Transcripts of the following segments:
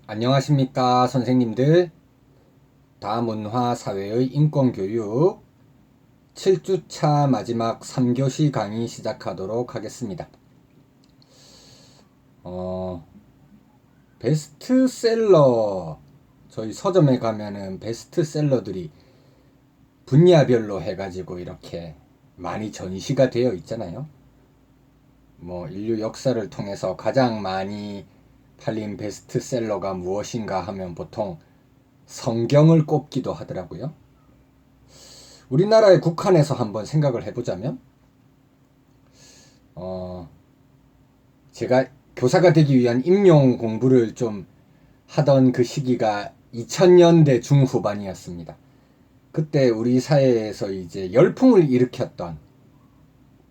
안녕하십니까 선생님들. 다문화 사회의 인권교육 7주차 마지막 3교시 강의 시작하도록 하겠습니다. 베스트셀러, 저희 서점에 가면은 베스트셀러들이 분야별로 해가지고 이렇게 많이 전시가 되어 있잖아요. 인류 역사를 통해서 가장 많이 팔린 베스트셀러가 무엇인가 하면 보통 성경을 꼽기도 하더라고요. 우리나라에 국한해서 한번 생각을 해보자면, 제가 교사가 되기 위한 임용 공부를 좀 하던 그 시기가 2000년대 중후반이었습니다. 그때 우리 사회에서 이제 열풍을 일으켰던,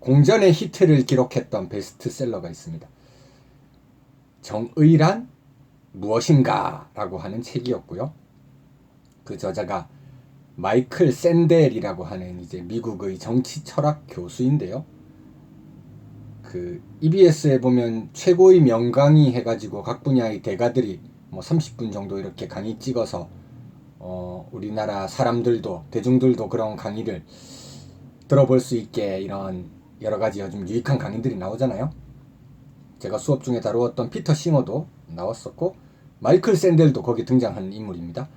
공전의 히트를 기록했던 베스트셀러가 있습니다. 정의란 무엇인가 라고 하는 책이었고요. 그 저자가 마이클 샌델이라고 하는 이제 미국의 정치 철학 교수인데요. 그 EBS에 보면 최고의 명강의 해가지고 각 분야의 대가들이 30분 정도 이렇게 강의 찍어서 우리나라 사람들도 대중들도 그런 강의를 들어볼 수 있게 이런 여러 가지 요즘 유익한 강의들이 나오잖아요. 제가 수업 중에 다루었던 피터 싱어도 나왔었고 마이클 샌델도 거기 등장하는 인물입니다.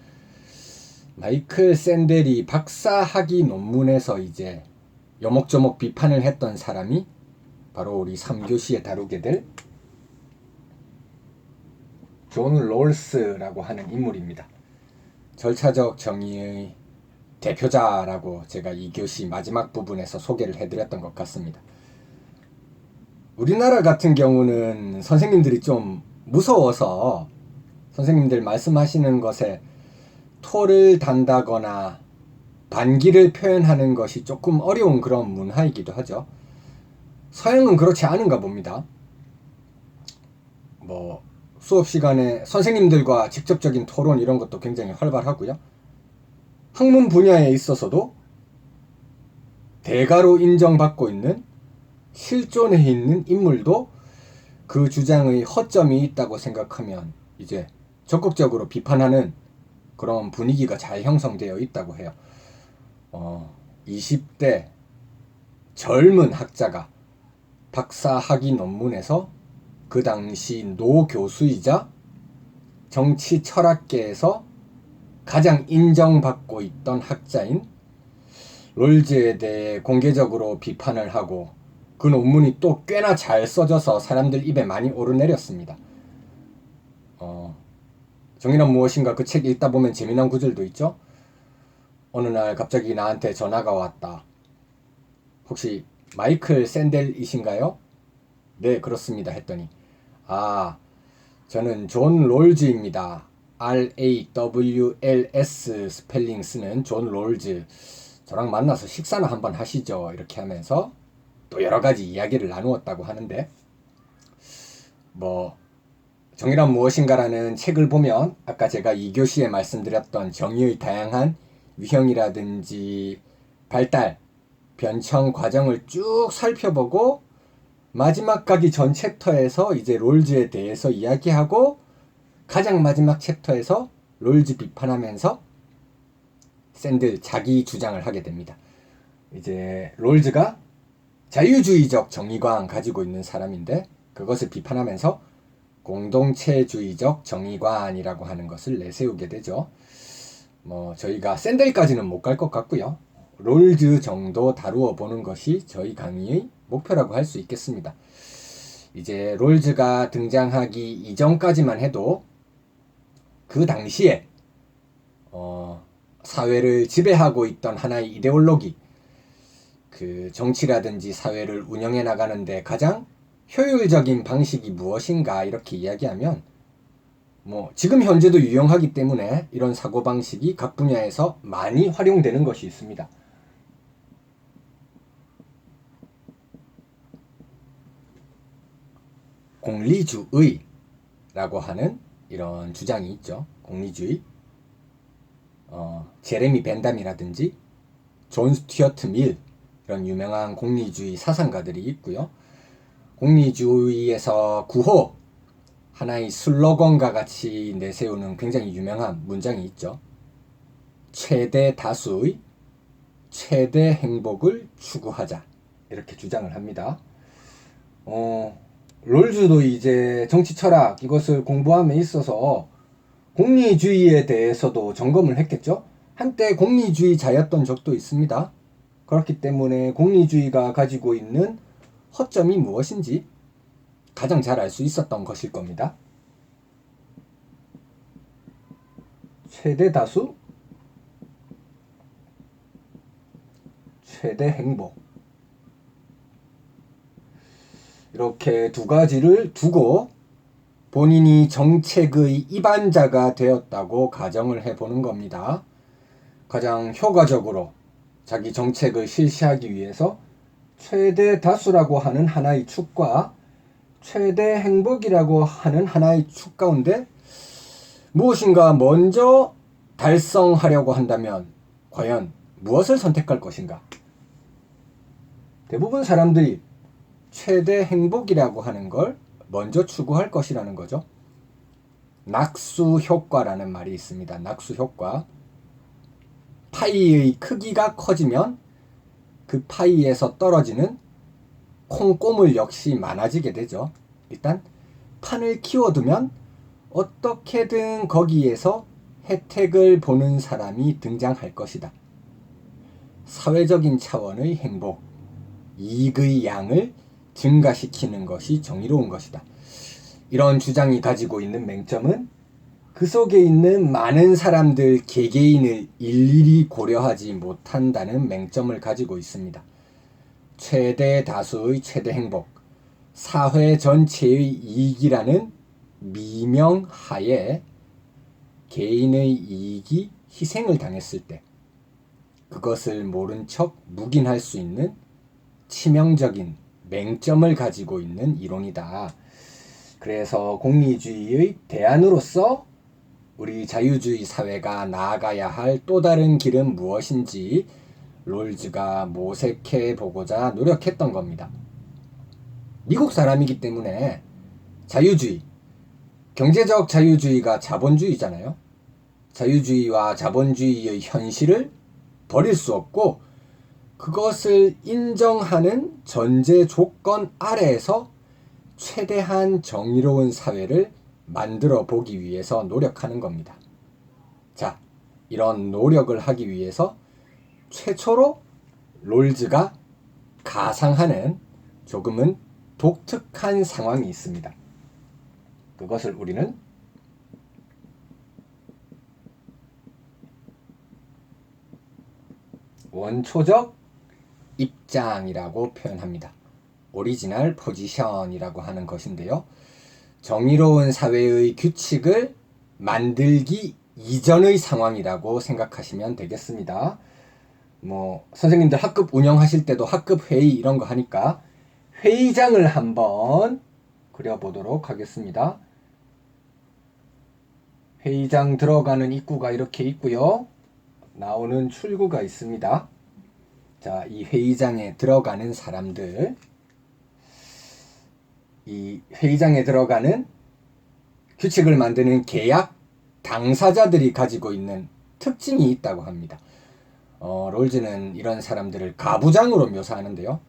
마이클 샌델이 박사학위 논문에서 이제 요목조목 비판을 했던 사람이 바로 우리 3교시에 다루게 될 존 롤스라고 하는 인물입니다. 절차적 정의의 대표자라고 제가 2교시 마지막 부분에서 소개를 해드렸던 것 같습니다. 우리나라 같은 경우는 선생님들이 좀 무서워서 선생님들 말씀하시는 것에 토를 단다거나 반기를 표현하는 것이 조금 어려운 그런 문화이기도 하죠. 서양은 그렇지 않은가 봅니다. 수업 시간에 선생님들과 직접적인 토론 이런 것도 굉장히 활발하고요. 학문 분야에 있어서도 대가로 인정받고 있는 실존에 있는 인물도 그 주장의 허점이 있다고 생각하면 이제 적극적으로 비판하는 그런 분위기가 잘 형성되어 있다고 해요. 20대 젊은 학자가 박사학위 논문에서 그 당시 노 교수이자 정치 철학계에서 가장 인정받고 있던 학자인 롤즈에 대해 공개적으로 비판을 하고 그 논문이 또 꽤나 잘 써져서 사람들 입에 많이 오르내렸습니다. 정의란 무엇인가 그 책 읽다 보면 재미난 구절도 있죠. 어느 날 갑자기 나한테 전화가 왔다. 혹시 마이클 샌델이신가요? 네, 그렇습니다. 했더니 저는 존 롤즈입니다. RAWLS 스펠링 쓰는 존 롤즈. 저랑 만나서 식사나 한번 하시죠. 이렇게 하면서 또 여러 가지 이야기를 나누었다고 하는데, 정의란 무엇인가라는 책을 보면 아까 제가 2교시에 말씀드렸던 정의의 다양한 유형이라든지 발달, 변청 과정을 쭉 살펴보고 마지막 가기 전 챕터에서 이제 롤즈에 대해서 이야기하고 가장 마지막 챕터에서 롤즈 비판하면서 샌들 자기 주장을 하게 됩니다. 이제 롤즈가 자유주의적 정의관 가지고 있는 사람인데 그것을 비판하면서 공동체주의적 정의관이라고 하는 것을 내세우게 되죠. 저희가 샌들까지는 못 갈 것 같고요. 롤즈 정도 다루어 보는 것이 저희 강의의 목표라고 할 수 있겠습니다. 이제 롤즈가 등장하기 이전까지만 해도 그 당시에 사회를 지배하고 있던 하나의 이데올로기, 그 정치라든지 사회를 운영해 나가는데 가장 효율적인 방식이 무엇인가 이렇게 이야기하면 지금 현재도 유용하기 때문에 이런 사고방식이 각 분야에서 많이 활용되는 것이 있습니다. 공리주의라고 하는 이런 주장이 있죠. 공리주의. 제레미 벤담이라든지 존 스튜어트 밀 이런 유명한 공리주의 사상가들이 있고요. 공리주의에서 구호 하나의 슬로건과 같이 내세우는 굉장히 유명한 문장이 있죠. 최대 다수의 최대 행복을 추구하자. 이렇게 주장을 합니다. 롤즈도 이제 정치 철학 이것을 공부함에 있어서 공리주의에 대해서도 점검을 했겠죠. 한때 공리주의자였던 적도 있습니다. 그렇기 때문에 공리주의가 가지고 있는 허점이 무엇인지 가장 잘 알 수 있었던 것일 겁니다. 최대 다수, 최대 행복. 이렇게 두 가지를 두고 본인이 정책의 입안자가 되었다고 가정을 해보는 겁니다. 가장 효과적으로 자기 정책을 실시하기 위해서 최대 다수라고 하는 하나의 축과 최대 행복이라고 하는 하나의 축 가운데 무엇인가 먼저 달성하려고 한다면 과연 무엇을 선택할 것인가? 대부분 사람들이 최대 행복이라고 하는 걸 먼저 추구할 것이라는 거죠. 낙수 효과라는 말이 있습니다. 낙수 효과. 파이의 크기가 커지면 그 파이에서 떨어지는 콩고물 역시 많아지게 되죠. 일단 판을 키워두면 어떻게든 거기에서 혜택을 보는 사람이 등장할 것이다. 사회적인 차원의 행복, 이익의 양을 증가시키는 것이 정의로운 것이다. 이런 주장이 가지고 있는 맹점은 그 속에 있는 많은 사람들 개개인을 일일이 고려하지 못한다는 맹점을 가지고 있습니다. 최대 다수의 최대 행복, 사회 전체의 이익이라는 미명하에 개인의 이익이 희생을 당했을 때 그것을 모른 척 묵인할 수 있는 치명적인 맹점을 가지고 있는 이론이다. 그래서 공리주의의 대안으로서 우리 자유주의 사회가 나아가야 할 또 다른 길은 무엇인지 롤즈가 모색해 보고자 노력했던 겁니다. 미국 사람이기 때문에 자유주의, 경제적 자유주의가 자본주의잖아요. 자유주의와 자본주의의 현실을 버릴 수 없고 그것을 인정하는 전제 조건 아래에서 최대한 정의로운 사회를 만들어 보기 위해서 노력하는 겁니다. 자, 이런 노력을 하기 위해서 최초로 롤즈가 가상하는 조금은 독특한 상황이 있습니다. 그것을 우리는 원초적 입장이라고 표현합니다. 오리지널 포지션이라고 하는 것인데요. 정의로운 사회의 규칙을 만들기 이전의 상황이라고 생각하시면 되겠습니다. 선생님들 학급 운영하실 때도 학급 회의 이런 거 하니까 회의장을 한번 그려보도록 하겠습니다. 회의장 들어가는 입구가 이렇게 있고요. 나오는 출구가 있습니다. 자, 이 회의장에 들어가는 사람들, 이 회의장에 들어가는 규칙을 만드는 계약 당사자들이 가지고 있는 특징이 있다고 합니다. 롤즈는 이런 사람들을 가부장으로 묘사하는데요.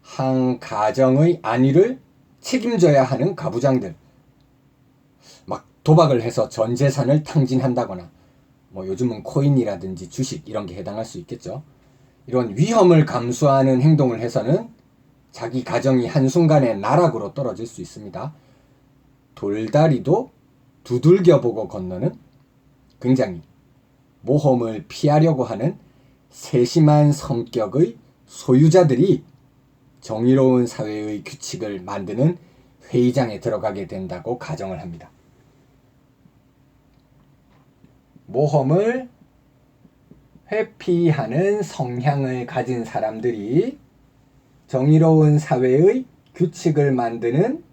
한 가정의 안위를 책임져야 하는 가부장들, 막 도박을 해서 전 재산을 탕진한다거나 요즘은 코인이라든지 주식 이런 게 해당할 수 있겠죠. 이런 위험을 감수하는 행동을 해서는 자기 가정이 한순간에 나락으로 떨어질 수 있습니다. 돌다리도 두들겨보고 건너는 굉장히 모험을 피하려고 하는 세심한 성격의 소유자들이 정의로운 사회의 규칙을 만드는 회의장에 들어가게 된다고 가정을 합니다. 모험을 회피하는 성향을 가진 사람들이 정의로운 사회의 규칙을 만드는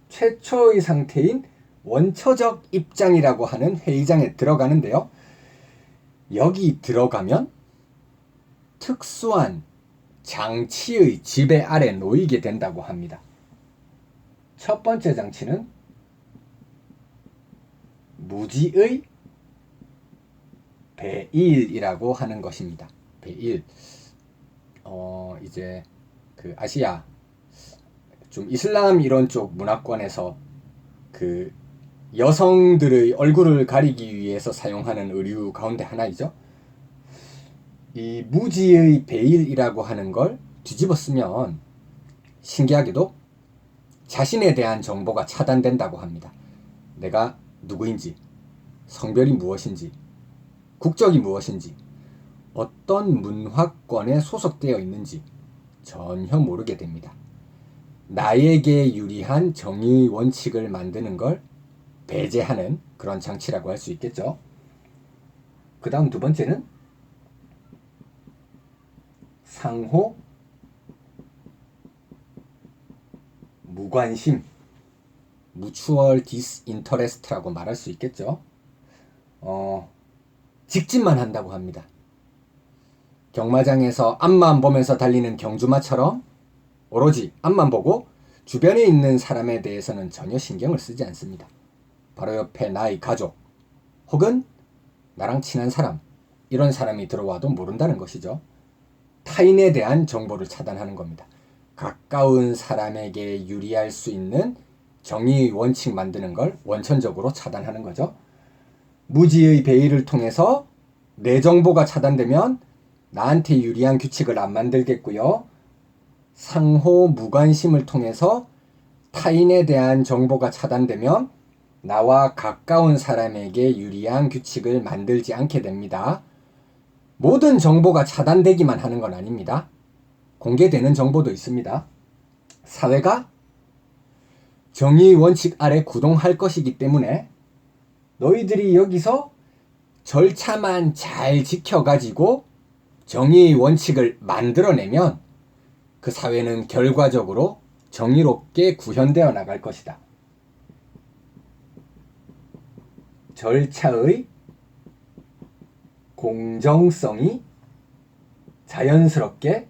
최초의 상태인 원초적 입장이라고 하는 회의장에 들어가는데요. 여기 들어가면 특수한 장치의 지배 아래 놓이게 된다고 합니다. 첫 번째 장치는 무지의 배일이라고 하는 것입니다. 배일. 이제 그 아시아 좀 이슬람 이런 쪽 문화권에서 그 여성들의 얼굴을 가리기 위해서 사용하는 의류 가운데 하나이죠. 이 무지의 베일이라고 하는 걸 뒤집어 쓰면 신기하게도 자신에 대한 정보가 차단된다고 합니다. 내가 누구인지, 성별이 무엇인지, 국적이 무엇인지, 어떤 문화권에 소속되어 있는지 전혀 모르게 됩니다. 나에게 유리한 정의의 원칙을 만드는 걸 배제하는 그런 장치라고 할 수 있겠죠. 그 다음 두 번째는 상호 무관심, mutual disinterest라고 말할 수 있겠죠. 직진만 한다고 합니다. 경마장에서 앞만 보면서 달리는 경주마처럼 오로지 앞만 보고 주변에 있는 사람에 대해서는 전혀 신경을 쓰지 않습니다. 바로 옆에 나의 가족 혹은 나랑 친한 사람, 이런 사람이 들어와도 모른다는 것이죠. 타인에 대한 정보를 차단하는 겁니다. 가까운 사람에게 유리할 수 있는 정의의 원칙 만드는 걸 원천적으로 차단하는 거죠. 무지의 배의를 통해서 내 정보가 차단되면 나한테 유리한 규칙을 안 만들겠고요. 상호 무관심을 통해서 타인에 대한 정보가 차단되면 나와 가까운 사람에게 유리한 규칙을 만들지 않게 됩니다. 모든 정보가 차단되기만 하는 건 아닙니다. 공개되는 정보도 있습니다. 사회가 정의의 원칙 아래 구동할 것이기 때문에 너희들이 여기서 절차만 잘 지켜가지고 정의의 원칙을 만들어내면 그 사회는 결과적으로 정의롭게 구현되어 나갈 것이다. 절차의 공정성이 자연스럽게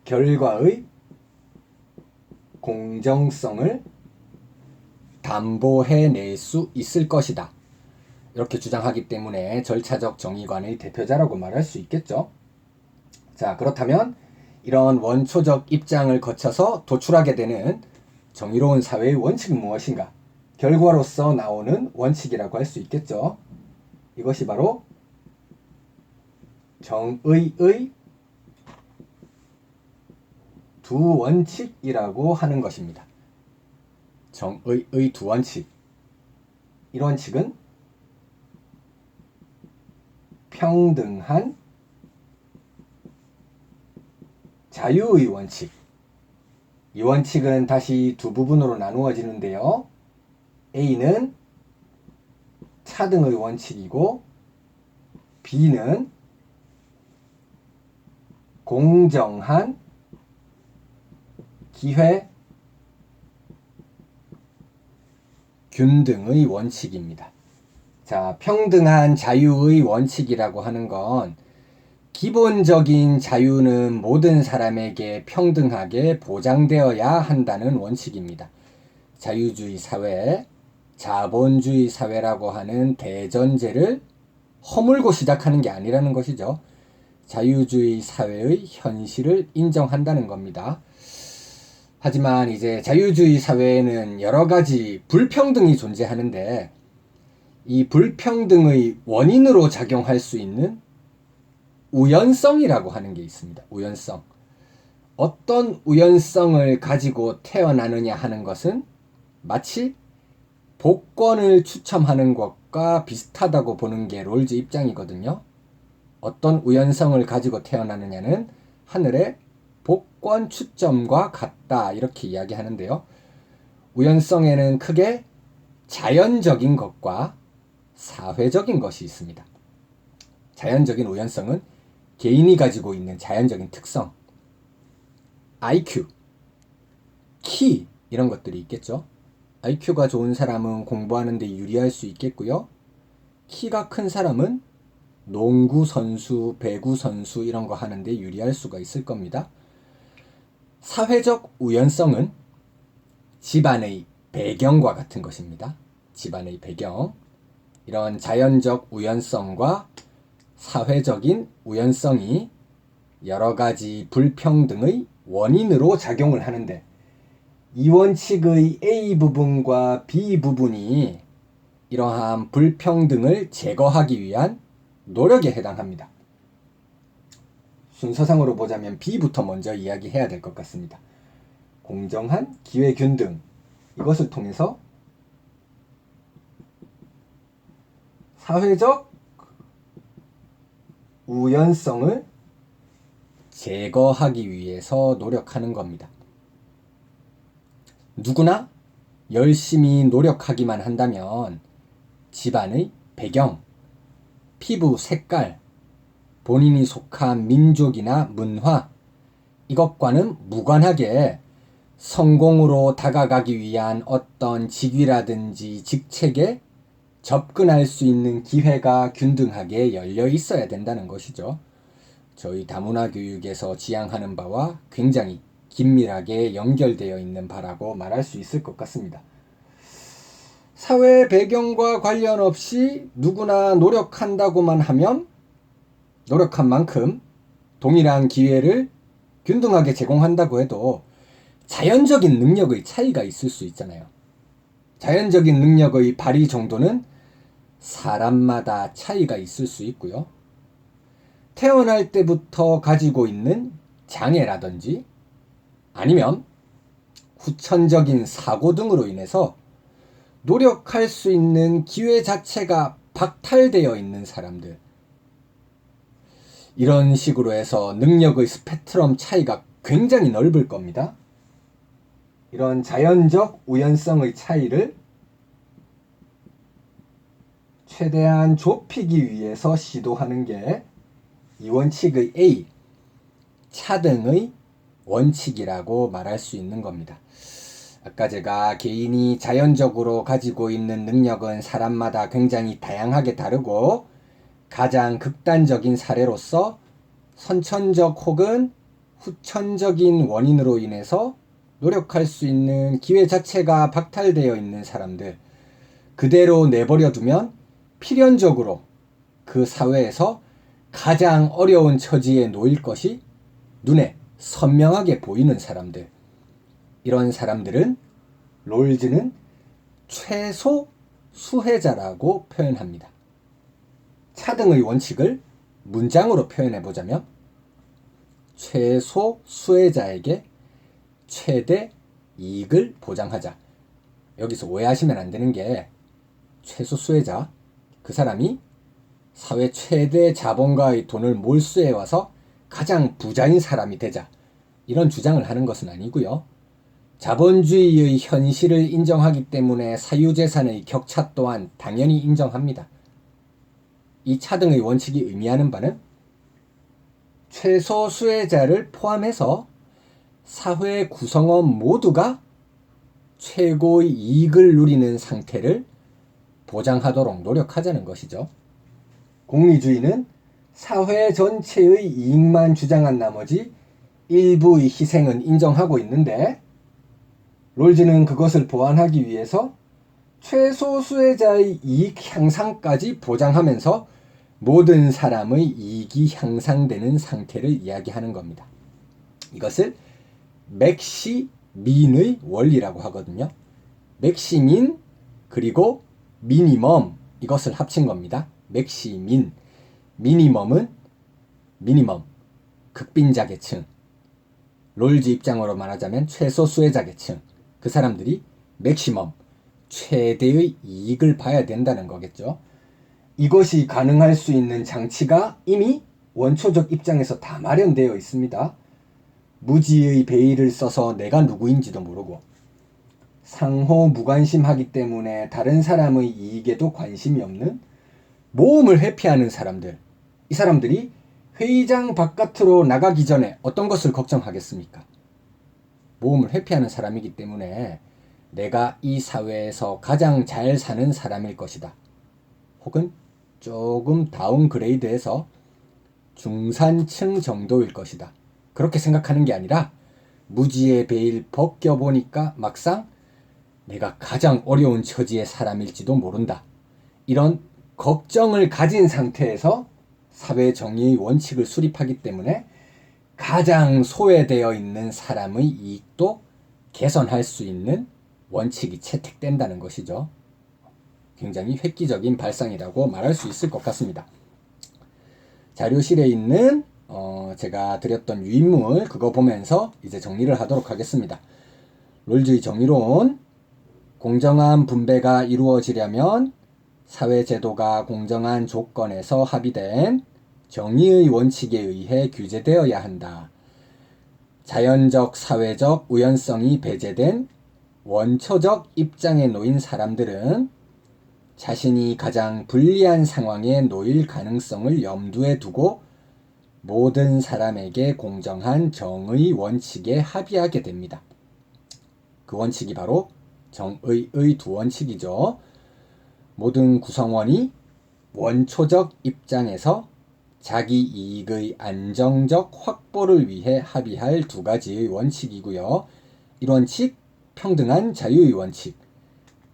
결과의 공정성을 담보해낼 수 있을 것이다. 이렇게 주장하기 때문에 절차적 정의관의 대표자라고 말할 수 있겠죠. 자, 그렇다면 이런 원초적 입장을 거쳐서 도출하게 되는 정의로운 사회의 원칙은 무엇인가? 결과로서 나오는 원칙이라고 할 수 있겠죠. 이것이 바로 정의의 두 원칙이라고 하는 것입니다. 정의의 두 원칙. 이 원칙은 평등한 자유의 원칙. 이 원칙은 다시 두 부분으로 나누어지는데요. A는 차등의 원칙이고 B는 공정한 기회 균등의 원칙입니다. 자, 평등한 자유의 원칙이라고 하는 건 기본적인 자유는 모든 사람에게 평등하게 보장되어야 한다는 원칙입니다. 자유주의 사회, 자본주의 사회라고 하는 대전제를 허물고 시작하는 게 아니라는 것이죠. 자유주의 사회의 현실을 인정한다는 겁니다. 하지만 이제 자유주의 사회에는 여러 가지 불평등이 존재하는데 이 불평등의 원인으로 작용할 수 있는 우연성이라고 하는 게 있습니다. 우연성. 어떤 우연성을 가지고 태어나느냐 하는 것은 마치 복권을 추첨하는 것과 비슷하다고 보는 게 롤즈 입장이거든요. 어떤 우연성을 가지고 태어나느냐는 하늘의 복권 추첨과 같다, 이렇게 이야기하는데요. 우연성에는 크게 자연적인 것과 사회적인 것이 있습니다. 자연적인 우연성은 개인이 가지고 있는 자연적인 특성, IQ, 키, 이런 것들이 있겠죠. IQ가 좋은 사람은 공부하는 데 유리할 수 있겠고요. 키가 큰 사람은 농구 선수, 배구 선수 이런 거 하는데 유리할 수가 있을 겁니다. 사회적 우연성은 집안의 배경과 같은 것입니다. 집안의 배경, 이런 자연적 우연성과 사회적인 우연성이 여러 가지 불평등의 원인으로 작용을 하는데, 이 원칙의 A 부분과 B 부분이 이러한 불평등을 제거하기 위한 노력에 해당합니다. 순서상으로 보자면 B부터 먼저 이야기해야 될 것 같습니다. 공정한 기회균등, 이것을 통해서 사회적 우연성을 제거하기 위해서 노력하는 겁니다. 누구나 열심히 노력하기만 한다면 집안의 배경, 피부 색깔, 본인이 속한 민족이나 문화, 이것과는 무관하게 성공으로 다가가기 위한 어떤 직위라든지 직책에 접근할 수 있는 기회가 균등하게 열려 있어야 된다는 것이죠. 저희 다문화 교육에서 지향하는 바와 굉장히 긴밀하게 연결되어 있는 바라고 말할 수 있을 것 같습니다. 사회 배경과 관련 없이 누구나 노력한다고만 하면 노력한 만큼 동일한 기회를 균등하게 제공한다고 해도 자연적인 능력의 차이가 있을 수 있잖아요. 자연적인 능력의 발휘 정도는 사람마다 차이가 있을 수 있고요. 태어날 때부터 가지고 있는 장애라든지 아니면 후천적인 사고 등으로 인해서 노력할 수 있는 기회 자체가 박탈되어 있는 사람들, 이런 식으로 해서 능력의 스펙트럼 차이가 굉장히 넓을 겁니다. 이런 자연적 우연성의 차이를 최대한 좁히기 위해서 시도하는 게 이 원칙의 A, 차등의 원칙이라고 말할 수 있는 겁니다. 아까 제가 개인이 자연적으로 가지고 있는 능력은 사람마다 굉장히 다양하게 다르고, 가장 극단적인 사례로서 선천적 혹은 후천적인 원인으로 인해서 노력할 수 있는 기회 자체가 박탈되어 있는 사람들, 그대로 내버려 두면 필연적으로 그 사회에서 가장 어려운 처지에 놓일 것이 눈에 선명하게 보이는 사람들, 이런 사람들은 롤즈는 최소 수혜자라고 표현합니다. 차등의 원칙을 문장으로 표현해보자면 최소 수혜자에게 최대 이익을 보장하자. 여기서 오해하시면 안 되는 게, 최소 수혜자, 그 사람이 사회 최대 자본가의 돈을 몰수해와서 가장 부자인 사람이 되자, 이런 주장을 하는 것은 아니고요. 자본주의의 현실을 인정하기 때문에 사유재산의 격차 또한 당연히 인정합니다. 이 차등의 원칙이 의미하는 바는 최소 수혜자를 포함해서 사회 구성원 모두가 최고의 이익을 누리는 상태를 보장하도록 노력하자는 것이죠. 공리주의는 사회 전체의 이익만 주장한 나머지 일부의 희생은 인정하고 있는데, 롤즈는 그것을 보완하기 위해서 최소 수혜자의 이익 향상까지 보장하면서 모든 사람의 이익이 향상되는 상태를 이야기하는 겁니다. 이것을 맥시민의 원리라고 하거든요. 맥시민 그리고 미니멈, 이것을 합친 겁니다. 맥시민, 미니멈은 미니멈, 극빈자 계층, 롤즈 입장으로 말하자면 최소 수혜자 계층, 그 사람들이 맥시멈, 최대의 이익을 봐야 된다는 거겠죠. 이것이 가능할 수 있는 장치가 이미 원초적 입장에서 다 마련되어 있습니다. 무지의 베일을 써서 내가 누구인지도 모르고 상호 무관심하기 때문에 다른 사람의 이익에도 관심이 없는 모험을 회피하는 사람들, 이 사람들이 회의장 바깥으로 나가기 전에 어떤 것을 걱정하겠습니까? 모험을 회피하는 사람이기 때문에 내가 이 사회에서 가장 잘 사는 사람일 것이다, 혹은 조금 다운그레이드해서 중산층 정도일 것이다, 그렇게 생각하는 게 아니라 무지의 베일 벗겨보니까 막상 내가 가장 어려운 처지의 사람일지도 모른다. 이런 걱정을 가진 상태에서 사회 정의의 원칙을 수립하기 때문에 가장 소외되어 있는 사람의 이익도 개선할 수 있는 원칙이 채택된다는 것이죠. 굉장히 획기적인 발상이라고 말할 수 있을 것 같습니다. 자료실에 있는 제가 드렸던 유인물 그거 보면서 이제 정리를 하도록 하겠습니다. 롤주의 정의론, 공정한 분배가 이루어지려면 사회제도가 공정한 조건에서 합의된 정의의 원칙에 의해 규제되어야 한다. 자연적 사회적 우연성이 배제된 원초적 입장에 놓인 사람들은 자신이 가장 불리한 상황에 놓일 가능성을 염두에 두고 모든 사람에게 공정한 정의 원칙에 합의하게 됩니다. 그 원칙이 바로 정의의 두 원칙이죠. 모든 구성원이 원초적 입장에서 자기 이익의 안정적 확보를 위해 합의할 두 가지의 원칙이고요. 1원칙, 평등한 자유의 원칙.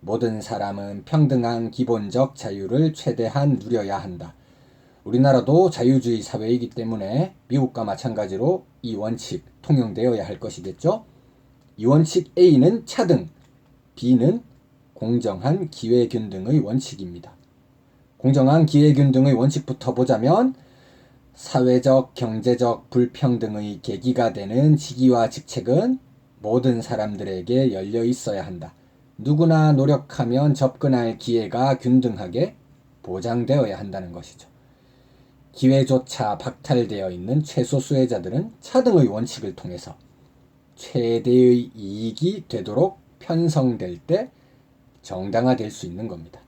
모든 사람은 평등한 기본적 자유를 최대한 누려야 한다. 우리나라도 자유주의 사회이기 때문에 미국과 마찬가지로 이 원칙 통용되어야 할 것이겠죠. 이 원칙 A는 차등, B는 공정한 기회균등의 원칙입니다. 공정한 기회균등의 원칙부터 보자면 사회적, 경제적 불평등의 계기가 되는 직위와 직책은 모든 사람들에게 열려 있어야 한다. 누구나 노력하면 접근할 기회가 균등하게 보장되어야 한다는 것이죠. 기회조차 박탈되어 있는 최소 수혜자들은 차등의 원칙을 통해서 최대의 이익이 되도록 편성될 때 정당화될 수 있는 겁니다.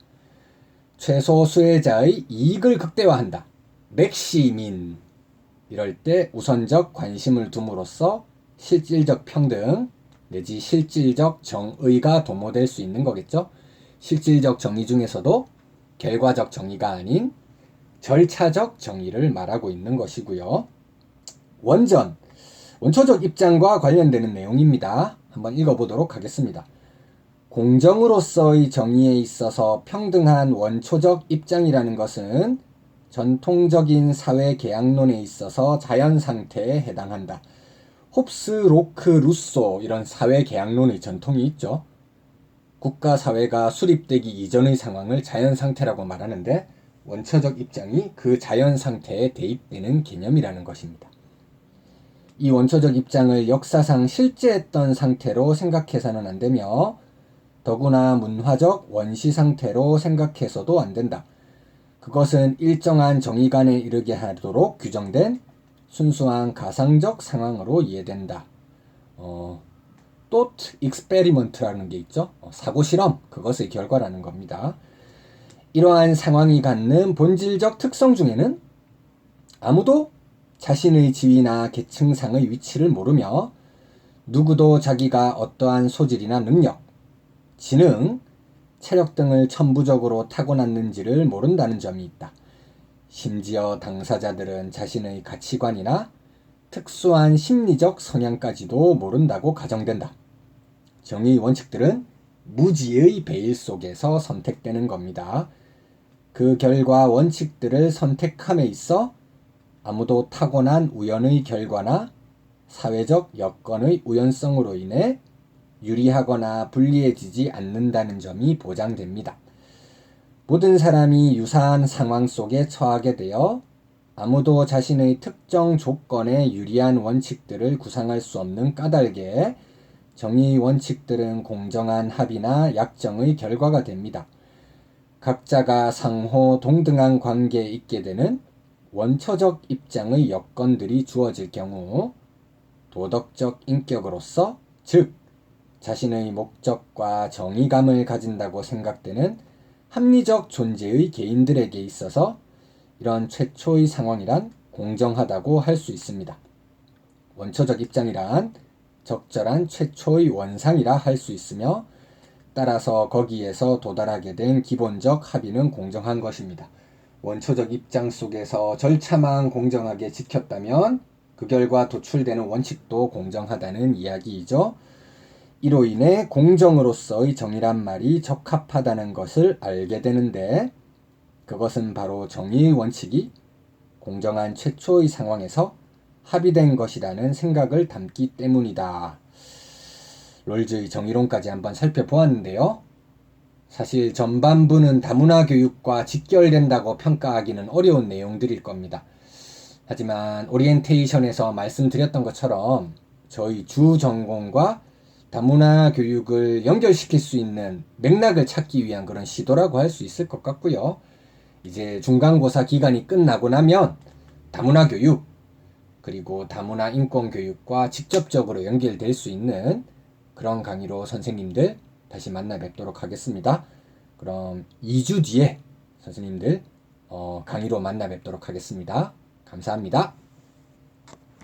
최소 수혜자의 이익을 극대화한다. 맥시민. 이럴 때 우선적 관심을 둠으로써 실질적 평등 내지 실질적 정의가 도모될 수 있는 거겠죠. 실질적 정의 중에서도 결과적 정의가 아닌 절차적 정의를 말하고 있는 것이고요. 원전, 원초적 입장과 관련되는 내용입니다. 한번 읽어보도록 하겠습니다. 공정으로서의 정의에 있어서 평등한 원초적 입장이라는 것은 전통적인 사회 계약론에 있어서 자연 상태에 해당한다. 홉스, 로크, 루소 이런 사회 계약론의 전통이 있죠. 국가 사회가 수립되기 이전의 상황을 자연 상태라고 말하는데 원초적 입장이 그 자연 상태에 대입되는 개념이라는 것입니다. 이 원초적 입장을 역사상 실제했던 상태로 생각해서는 안 되며 더구나 문화적 원시 상태로 생각해서도 안 된다. 그것은 일정한 정의관에 이르게 하도록 규정된 순수한 가상적 상황으로 이해된다. thought experiment라는 게 있죠. 사고실험, 그것의 결과라는 겁니다. 이러한 상황이 갖는 본질적 특성 중에는 아무도 자신의 지위나 계층상의 위치를 모르며 누구도 자기가 어떠한 소질이나 능력, 지능, 체력 등을 천부적으로 타고났는지를 모른다는 점이 있다. 심지어 당사자들은 자신의 가치관이나 특수한 심리적 성향까지도 모른다고 가정된다. 정의의 원칙들은 무지의 베일 속에서 선택되는 겁니다. 그 결과 원칙들을 선택함에 있어 아무도 타고난 우연의 결과나 사회적 여건의 우연성으로 인해 유리하거나 불리해지지 않는다는 점이 보장됩니다. 모든 사람이 유사한 상황 속에 처하게 되어 아무도 자신의 특정 조건에 유리한 원칙들을 구상할 수 없는 까닭에 정의 원칙들은 공정한 합의나 약정의 결과가 됩니다. 각자가 상호 동등한 관계에 있게 되는 원초적 입장의 여건들이 주어질 경우 도덕적 인격으로서, 즉 자신의 목적과 정의감을 가진다고 생각되는 합리적 존재의 개인들에게 있어서 이런 최초의 상황이란 공정하다고 할 수 있습니다. 원초적 입장이란 적절한 최초의 원상이라 할 수 있으며 따라서 거기에서 도달하게 된 기본적 합의는 공정한 것입니다. 원초적 입장 속에서 절차만 공정하게 지켰다면 그 결과 도출되는 원칙도 공정하다는 이야기이죠. 이로 인해 공정으로서의 정의란 말이 적합하다는 것을 알게 되는데, 그것은 바로 정의의 원칙이 공정한 최초의 상황에서 합의된 것이라는 생각을 담기 때문이다. 롤즈의 정의론까지 한번 살펴보았는데요. 사실 전반부는 다문화 교육과 직결된다고 평가하기는 어려운 내용들일 겁니다. 하지만 오리엔테이션에서 말씀드렸던 것처럼 저희 주 전공과 다문화 교육을 연결시킬 수 있는 맥락을 찾기 위한 그런 시도라고 할 수 있을 것 같고요. 이제 중간고사 기간이 끝나고 나면 다문화 교육 그리고 다문화 인권 교육과 직접적으로 연결될 수 있는 그런 강의로 선생님들 다시 만나 뵙도록 하겠습니다. 그럼 2주 뒤에 선생님들 강의로 만나 뵙도록 하겠습니다. 감사합니다.